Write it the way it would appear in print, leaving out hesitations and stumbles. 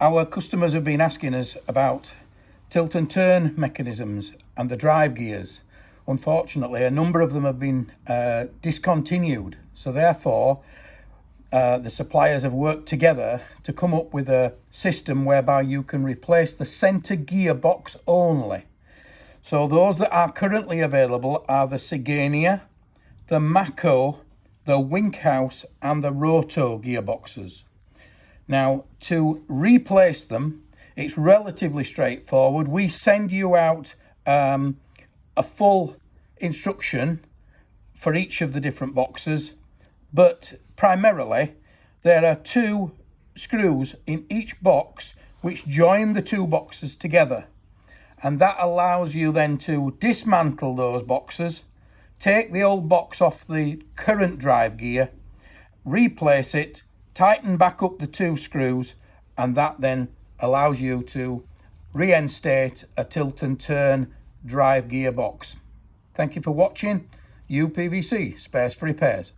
Our customers have been asking us about tilt and turn mechanisms and the drive gears. Unfortunately, a number of them have been discontinued. So therefore, the suppliers have worked together to come up with a system whereby you can replace the center gearbox only. So those that are currently available are the Sigania, the Mako, the Winkhouse and the Roto gearboxes. Now, to replace them, it's relatively straightforward. We send you out a full instruction for each of the different boxes, but primarily there are 2 screws in each box which join the 2 boxes together, and that allows you then to dismantle those boxes, take the old box off the current drive gear, replace it, tighten back up the 2 screws, and that then allows you to reinstate a tilt and turn drive gearbox. Thank you for watching. UPVC, Space for Repairs.